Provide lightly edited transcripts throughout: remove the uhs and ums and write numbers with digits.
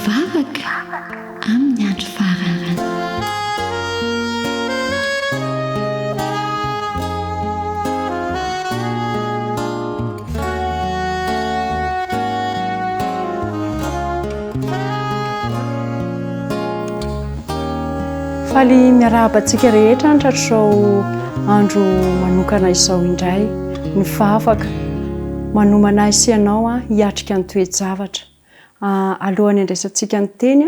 mivavaka amin'ny andro farany. Faly miarabantsika rehetra nitratrizao andro manokana izao indray mivavaka manomana isianao hiatrika ny toejavatra. Alohan'ny andraisantsika ny teny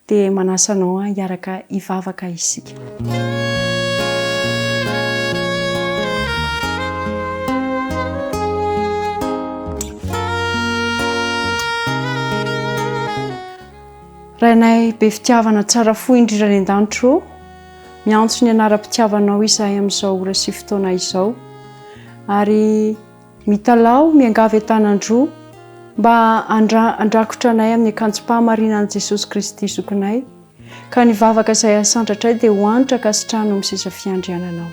dia manasanao hiaraka hivavaka isika. Rainay be fitiavana tsara fo indrindra ny an-danitro, miantso ny anara-pitiavanao izahay amin'izao ora sy fotoana izao, ary mitalao miangavy an-tanandro mba andrakotra anay amin'ny akanjom-pahamarinan'i Jesosy Kristy zokinay, ka ny vavaka izay asandratra dia hoanitra ka sitrano amin'ny sisa fiandriananao.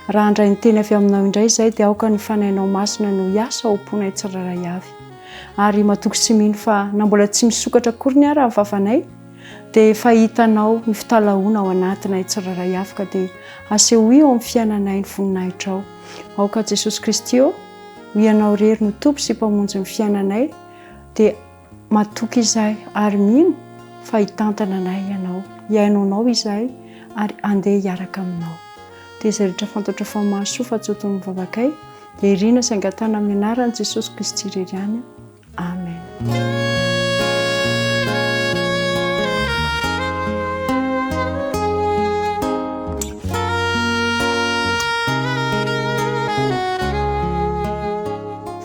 Raha handray ny teny avy aminao indray izay dia aoka ny fanainao masina no hiasa ao am-ponay tsiraray avy, ary matoky sy mino fa na mbola tsy misokatra akory ny ara ny vavanay dia fahitanao ny fitalahoana ao anatinay tsiraray avy, ka dia asehoio ao amin'ny fiainanay ny voninahitra ao. Aoka Jesosy Kristy ho ianao rery no tompo sy mpamonjy ny fiainanay, dia matoky izahay ary mino fa hitantana anay ianao, hiainonao izahay ary andeha hiaraka aminao. Dia izay rehetra fantatra fa mahasoa fa tsoton'ny mivavakay dia irina sy angatana amin'ny anaran'i Jesosy Kristy irery ihany. Amen.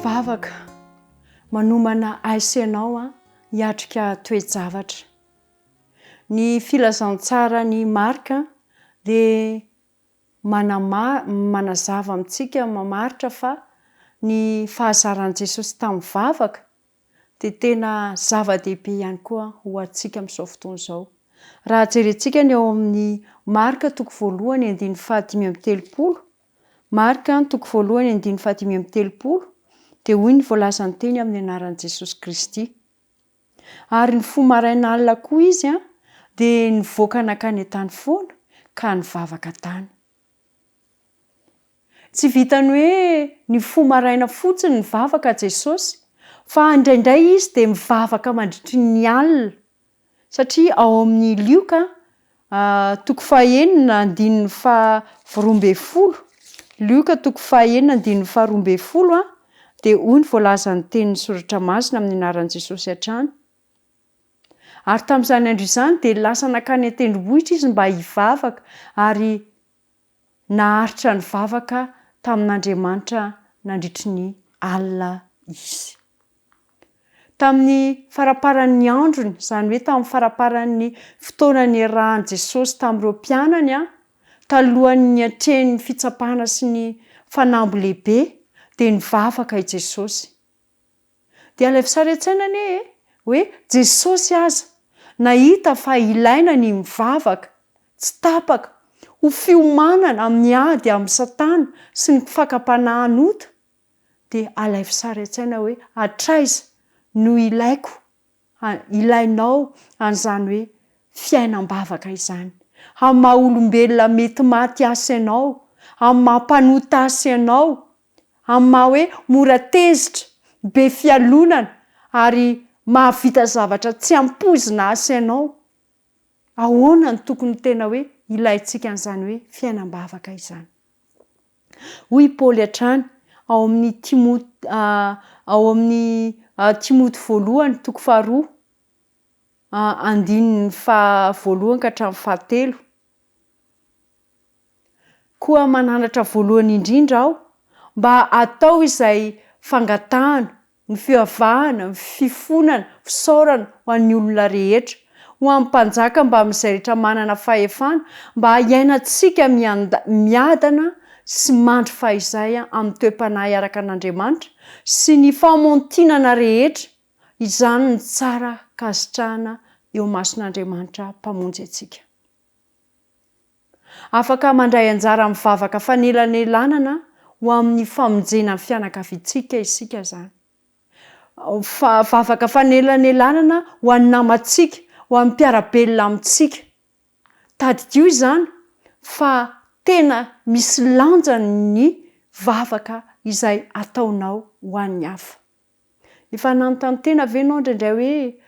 Vavaka manomana aisenao hiatrika toejavatra. Ny filazantsara ny marika dia manazava amintsika mamaritra fa ny fahazaran'i Jesosy tamin'ny vavaka dia tena zava-dehibe ihany koa ho antsika amin'izao fotoana izao. Raha jerentsika ny ao amin'ny marika toko voalohany andiny fahadimy amby telopolo, marika toko voalohany andiny fahadimy amby telopolo, dia hoy ny voalazany teny amin'ny anaran'i Jesosy Kristy. Ary ny fo maraina alina koa izy dia nivoaka nakany an-tany foana ka nivavaka tany. Tsy vitany hoe ny fo maraina fotsiny nivavaka Jesosy, fa indraindray izy dia mivavaka mandritry ny alina, satria ao amin'ny Lioka toko fahaenina andininy faha-12, Lioka toko fahaenina andininy faha-12 dia hoy ny voalazany teny soratra masina amin'ny anaran'i Jesosy hatrany. Ary tamin'izany andro izany dia lasa nakany an-tendrombohitra izy mba hivavaka, ary naharitra ny vavaka tamin'Andriamanitra nandritry ny alina izy. Tamin'ny faraparan'ny androny, izany hoe tamin'ny faraparan'ny fotoanany iarahan'i Jesosy tamin'ireo mpianany talohan'ny hatrehan'ny fitsapana sy ny fanambo lehibe, dia nivavaka i Jesosy. Dia alaivo sara an-tsainany hoe Jesosy aza nahita fa ilaina ny mivavaka, tsy tapaka, ho fiomanana amin'ny ady amin'ny Satana sy ny fakam-panahan'ota, dia alaivo sara an-tsaina hoe hatraiza no ilaiko, ilainao an'izany hoe fiainam-bavaka izany, amin'ny maha olombelona mety maty asy ianao, amin'ny maha mpanota asy ianao, amin'ny maha hoe mora tezitra, be fialonana ary mahavita zavatra tsy ampozina asy ianao. Ahoana ny tokony tena hoe ilaintsika an'izany hoe fiainam-bavaka izany. Hoy Paoly hatrany ao amin'ny Timoty voalohany toko faharoa andininy faha-1 ka hatramin'ny faha-3. Koa mananatra voalohany indrindra aho mba atao izay fangatahana, ny fivavahana, ny fifonana, fisaorana ho an'ny olona rehetra, ho amin'ny mpanjaka mba amin'izay rehetra manana fahefana, mba hiainantsika miadana sy mandry fahizay amin'ny toe-panahy araka an'Andriamanitra sy ny famontinana rehetra, izany ny tsara kasitrahana eo mason'Andriamanitra mpamonjy antsika. Afaka mandray anjara mivavaka fanelanelanana ho amin'ny famonjena ny fianakaviantsika isika izany. vavaka fanelanelanana ho an'ny namantsika, ho an'ny mpiarabelona amintsika. Tadidio izany fa tena misy lanjany ny vavaka izay ataonao ho an'ny hafa. Efa nanontany tena ve ianao indraindray hoe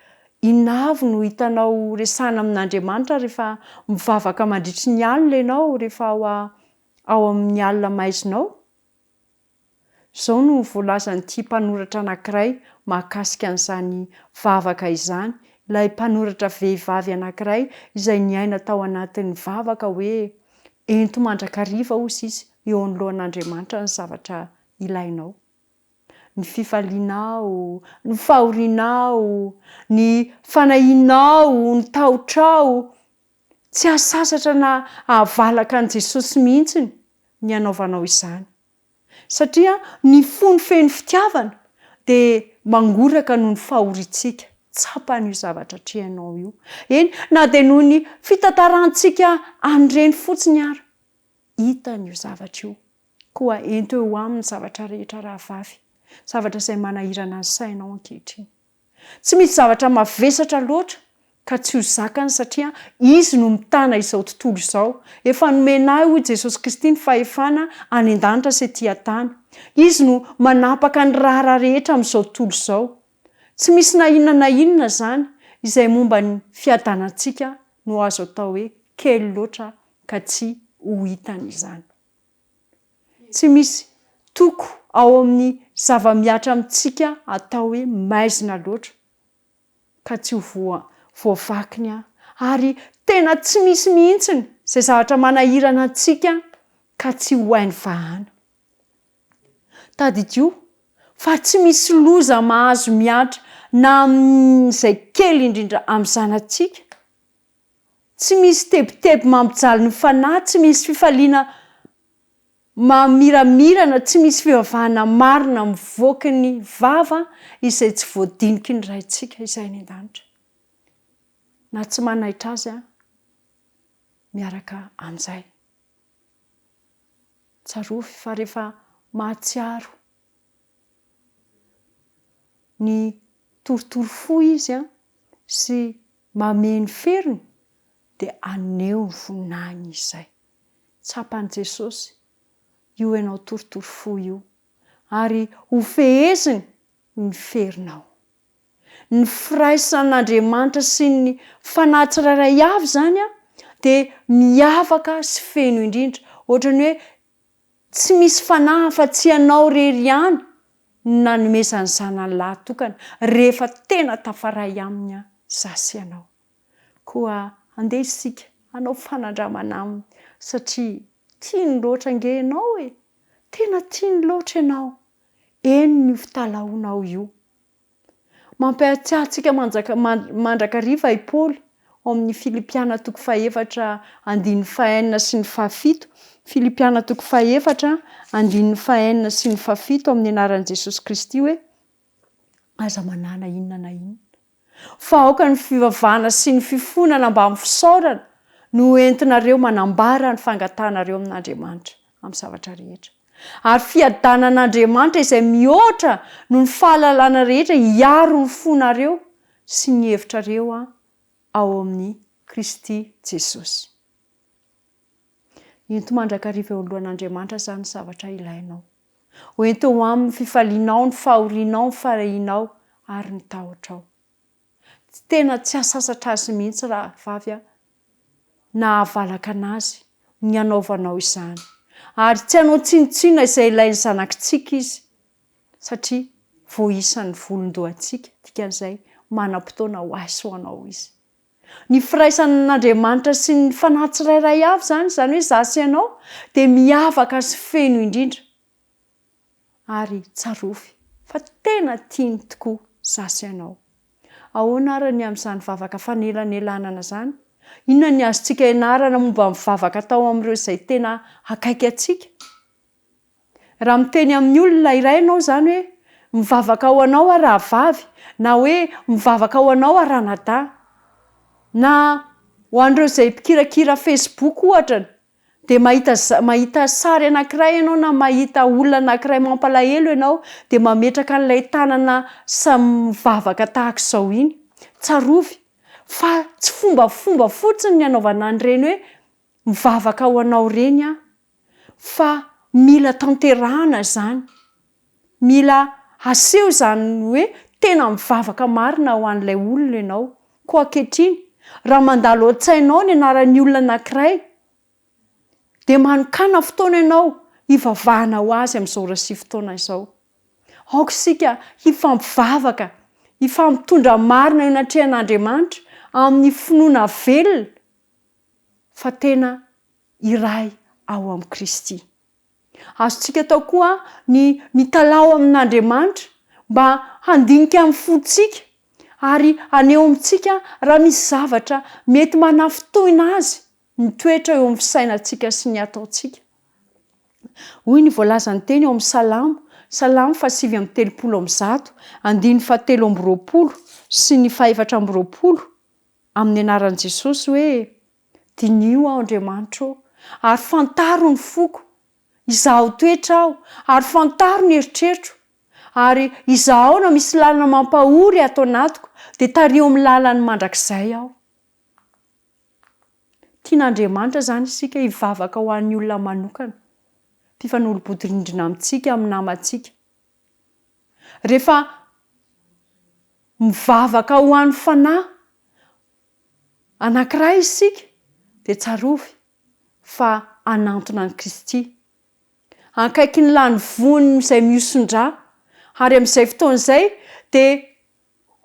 inona avy no hitanao resana amin'Andriamanitra rehefa mivavaka mandritry ny alina ianao, rehefa ao amin'ny alina maizinao? Izao no voalazan'ity mpanoratra anankiray mahakasika an'izany vavaka izany, ilay mpanoratra vehivavy anankiray izay niaina tao anatin'ny vavaka hoe ento mandrakariva hozy izy eo anoloan'Andriamanitra ny zavatra ilainao. Ny fifalianao, ny fahorianao, ny fanahinao, ny tahotrao, tsy ahasasatra na ahavalaka an' Jesosy mihitsy ny anaovanao izany. Satria ny fony feno fitiavana dia mangoraka noho ny fahoriantsika. Tsapan'io zavatra trehanao io. Eny, na dia noho ny fitantarantsika an'ireny fotsiny ary. Hitan'io zavatra io. Koa ento eo aminy zavatra rehetra rahavavy. Zavatra izay manahirana ny sainao ankehitriny. Tsy misy zavatra mavesatra loatra ka tsy ho zakany satria izy no mitana izao tontolo izao. Efa nomena hoy Jesosy Kristy ny fahefana any an-danitra sy ety an-tany. Izy no manapaka ny raharaha rehetra amin'izao tontolo izao. Tsy misy na inona izany izay momba ny fiadanantsika no azo atao hoe kely loatra ka tsy ho hitany izany. Tsy misy toko ao amin'ny zava-miatra amintsika atao hoe maizina loatra ka tsy ho voavakiny ary tena tsy misy mihitsiny izay zavatra manahirana antsika ka tsy ho hainy vahana. Tadidio fa tsy misy loza mahazo miatra na amin'izay kely indrindra amin'ny zanatsika. Tsy misy tebiteby mampijaly ny fanahy, tsy misy fifaliana mamiramirana, tsy misy fivavahana marina mivoaka ny vava izay tsy voadiniky ny raintsika izay ny an-danitra. Na tsy manaitra azy miaraka amin'izay. Tsarovy fa rehefa mahatsiaro ny torotoro fo izy sy mameno feriny dia aneo ny voninahiny izay. Tsapan'i Jesosy io ianao torotoro fo io ary ho feheziny ny ferinao. Ny firaisan'Andriamanitra sy ny fanahy tsirairay avy izany dia miavaka sy feno indrindra. Ohatrany hoe tsy misy fanahy fa tsy ianao rery ihany nanomezany zanany lahatokana rehefa tena tafaray aminy zasy ianao. Koa andeha isika hanao fanandramana aminy satria tiany loatra ange ianao e. Tena tiany loatra ianao. Eny ny fitalaonao io. Mampahatsiahy antsika mandrakariva i Paoly ao amin'ny Filipiana 4:4-5 sy ny 7. Filipiana 4:4-5 sy ny 7 amin'ny anaran'i Jesosy Kristy hoe aza manana inona na inona. Fa aoka ny fivavahana sy ny fifonana mba amin'ny fisaorana no entinareo manambara ny fangatanareo amin'Andriamanitra amin'ny zavatra rehetra. Ary fiadanan'Andriamanitra izay mihoatra no ny fahalalana rehetra hiaro ny fonareo sy ny hevitrareo ao amin'ny Kristy Jesosy. Ento mandrakariva eo alohan'Andriamanitra izany zavatra ilainao. Ho ento eo amin'ny fifalianao, ny fahorianao, ny farahinao ary ny tahotrao. Tena tsy ahasasatra azy mihitsy raha vavy na havalaka anazy ny anaovanao izany. Ary tsy hanao tsinontsina izay ilain'ny zanakitsika izy satria voaisany volondohantsika dikan'izay manam-potoana ho azy ho anao izy. Ny firaisan'Andriamanitra sy ny fanahy tsirairay avy izany hoe zasy ianao dia miavaka sy feno indrindra. Ary tsarovy fa tena tiany tokoa zasy ianao. Ahoana ary ny amin'izany vavaka fanelanelanana izany? Inona ny azontsika ianarana momba mivavaka tao amin'ireo izay tena akaiky antsika? Raha miteny amin'ny olona iray ianao izany hoe mivavaka ho anao rahavavy na hoe mivavaka ho anao ranadahy na ho an'ireo izay mpikirakira Facebook ohatra de mahita sary anankiray ianao na mahita olona anankiray mampalahelo ianao de mametraka an'ilay tanana mivavaka tahaka izao iny. Tsarovy fa tsy fombafomba fotsiny ny anaovana an'ireny hoe mivavaka ho anao reny fa mila tanterahana zany, mila aseho zany hoe tena mivavaka marina ho an'ilay olona ianao. Koa ankehitriny raha mandalo an-tsainao ny anaran'ny olona anankiray de manokana fotoana ianao hivavahana ho azy amin'izao rasy fotoana izao. Aoka isika hifampivavaka, hifampitondra marina eo anatrehan'Andriamanitra amin'ny finoana velona fa tena iray ao amin'ny Kristy. Azontsika tao koa ny mitalao amin'Andriamanitra mba handinika amin'ny fontsika ary aneo amintsika raha misy zavatra mety manafitohina azy ny toetra eo amin'ny fisainantsika sy ny ataontsika. Hoy ny voalaza ny teny eo amin'ny Salamo 7:100, 7:20 sy ny 420 amin'ny anaran'i Jesosy hoe: dinio aho Andriamanitra ary fantaro ny foko, izaho toetra aho ary fantaro ny eritreritro, ary izaho na misy lalana mampahory ato anatiko de tario amin'ny lalany mandrakizay aho. Tian'Andriamanitra zany isika hivavaka ho an'ny olona manokana, mpifanolo-bodirindrina amintsika amin'ny namantsika. Rehefa mivavaka ho an'ny fanahy anankiray isika de tsarovy fa anantona an'i Kristy. Ankaiky ny lany voniny izay miosondrà ary amin'izay fotoana izay de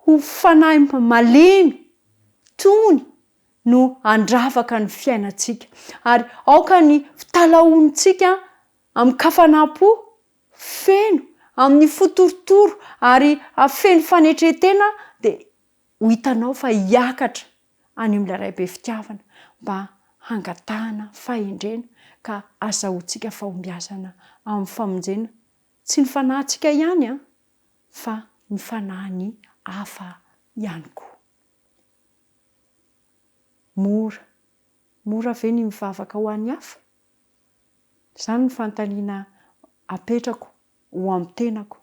ho fanahy malemy tony no andravaka ny fiainantsika. Ary aoka ny talaontsika amin'ny kafanam-po feno amin'ny fotorotoro ary feno fanetretena de ho hitanao fa hiakatra any amin'ilay ray be fitiavana mba hangatahana fahendrena ka azahoantsika fahombiazana amin'ny famonjena tsy ny fanahintsika ihany fa ny fanahiny hafa ihany koa. Mora ve ny mivavaka ho an'ny hafa? Zany ny fanontaniana apetrako ho amin'ny tenako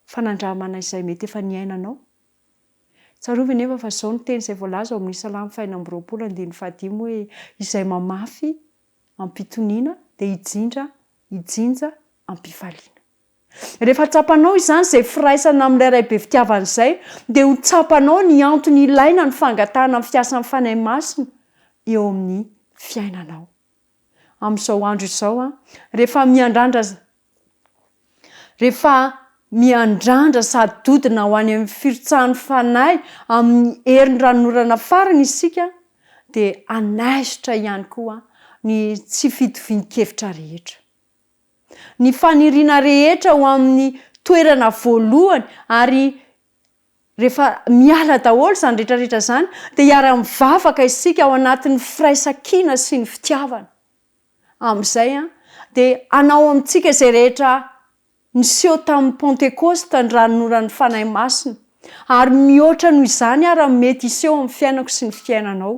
fanandramana izay mety efa niainanao. Tsarovy nefa fa zao ny teny izay voalaza ao amin'ny Salamo 4:5 hoe: izay mamafy ampitoniana de hijinja ampifaliana. Rehefa tsapanao izany izay firaisana amin'ilay ray be fitiavana izay de ho tsapanao ny antony ilaina ny fangatahana amin'ny fiasan'ny fanahy masina eo amin'ny fiainanao. Amin'izao andro izao rehefa miandrandra sady dodina ho any amin'ny firitsahan'ny fanahy amin'ny herin'ny ranonorana farany isika de anaizotra ihany koa ny tsy fitovian-kevitra rehetra, ny faniriana rehetra ho amin'ny toerana voalohany, ary rehefa miala daholo zany rehetrarehetra zany de hiara-mivavaka isika ao anatin'ny firaisan-kina sy ny fitiavana. Amin'izay de anao amintsika izay rehetra niseho tamin'ny Pentekosta ny ranonoran'ny fanahy masina, ary mihoatra noho izany raha mety hiseho amin'ny fiainako sy ny fiainanao.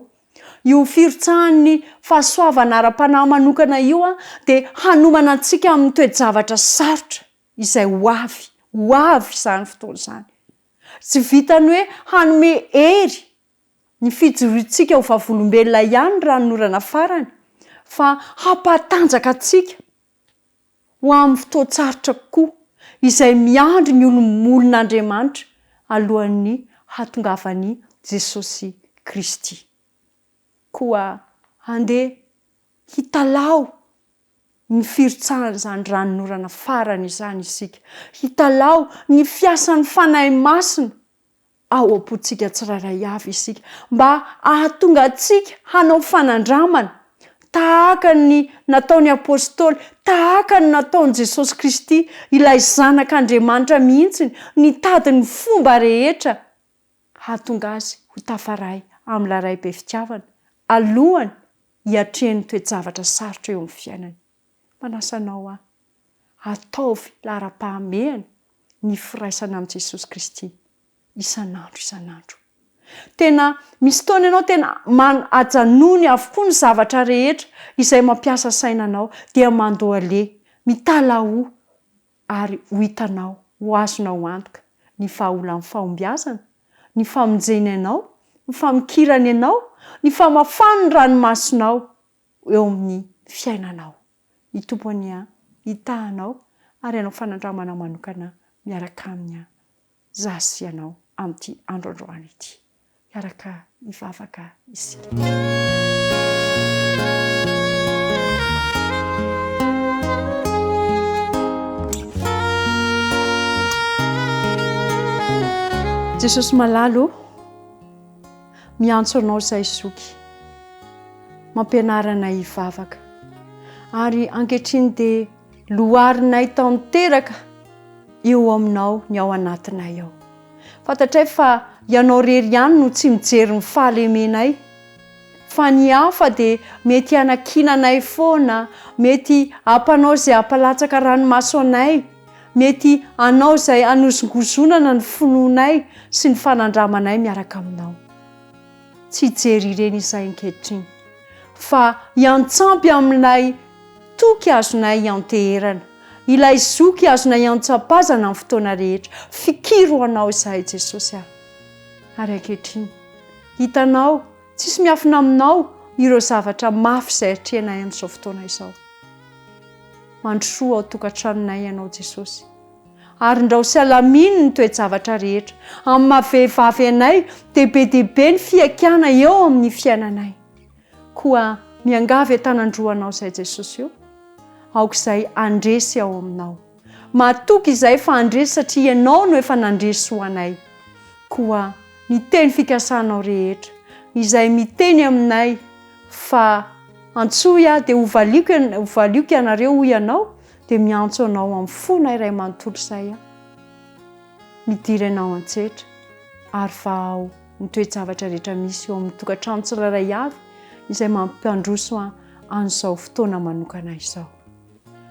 Io firitsahan'ny fahasoavana ara-panahy manokana io de hanomana antsika amin'ny toe-javatra sarotra izay ho avy izany fotoana izany. Tsy vitany hoe hanome hery ny fijoroantsika ho vavolombelona ihany ranonorana farany, fa hampatanjaka antsika ho amin'ny fotoan-tsarotra kokoa izay miandry ny olon'Andriamanitra alohan'ny hatongavany Jesosy Kristy. Koa andeha hitalao ny firitsahan' izany ranonorana farany izany isika, hitalao ny fiasan'ny fanahy masina ao am-pontsika tsirairay avy isika, mba ahatonga antsika hanao fanandramana tahaka ny nataon'ny apôstôly, tahaka ny nataon'i Jesosy Kristy, ilay zanak'Andriamanitra mihitsy nitady ny fomba rehetra hahatonga azy ho tafaray amin'ilay ray be fitiavana alohany hiatrehan'ny toe-javatra sarotra eo amin'ny fiainany. Manasanao ataovy lara-pahamehana ny firaisana amin'i Jesosy Kristy isan'andro. Tena misy taona ianao tena ajanony avokoa ny zavatra rehetra izay mampiasa sainanao dia mandoale mitalaho ary ho hitanao ho azonao antoka ny vahaolany fahombiazana, ny famonjeny anao, ny famikirany anao, ny famafany ny ranomasonao eo amin'ny fiainanao. Ny tompony hitahanao ary ianao fanandramana manokana miaraka amin'ny zasy ianao amin'ity androandroany ity. Miaraka mivavaka isika. Jesosy malalo, miantso anao izay zoky, mampianarana hivavaka. Ary ankehitriny dia loharinay tanteraka eo aminao ny ao anatinay ao. Fantatray fa ianao rery ihany no tsy mijery ny fahalemenay, fa ny hafa dia mety hanakinanay foana, mety hampanao izay hampalatsaka ranomaso anay, mety anao izay hanozongozonana ny finoanay sy ny fanandramanay miaraka aminao. Tsy jery ireny izay ankehitriny, fa hiantsampy amin'ilay toky azonay hianteherana, ilay zoky azonay hiantsapazana amin'ny fotoana rehetra. Fikiro anao izahay Jesosy aho. Ary ankehitriny, hitanao, tsisy miafina aminao ireo zavatra mafy izay hatrehanay amin'izao fotoana izao. Mandrosoa ao tokantranonay ianao Jesosy. Ary ndao sy alaminy ny toe-javatra rehetra. Amin'ny mahavehivavy anay, dehibe ny fiakana eo amin'ny fiainanay. Koa miangavy an-tanandroanao izay Jesosy io, aok'izay andresy ao aminao. Matoky izay fa andresy satria ianao no efa nandresy ho anay. Koa ny teny fikasanao rehetra, izay miteny aminay fa antsoy aho dia hovaliako ianareo ho ianao, dia miantso anao amin'ny fona iray manontolo izay aho. Midiry anao antsetra ary vahao ny toe-javatra rehetra misy eo amin'ny tokantrano tsirairay avy izay mampandroso an'izao fotoana manokana izao.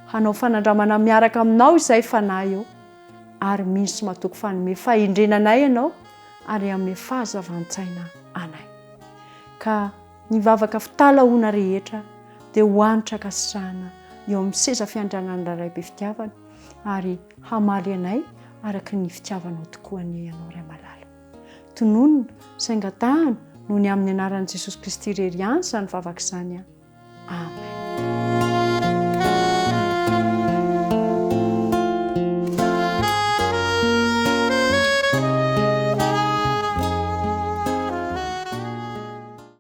Hanao fanandramana miaraka aminao izay fanahy eo ary misy matoky fanome fahendrenanay ianao ary amin'ny fahazavan-tsaina anay. Ka nivavaka fitalahoana rehetra dia hoanitra kasitrahana eo amin'ny seza fiandrianana ray be fitiavana ary hamaly anay araka ny fitiavanao tokoa ny ianao ray malala. Tononona, saingatahana noho ny amin'ny anaran'i Jesosy Kristy irery ihany izany vavaka izany. Amen.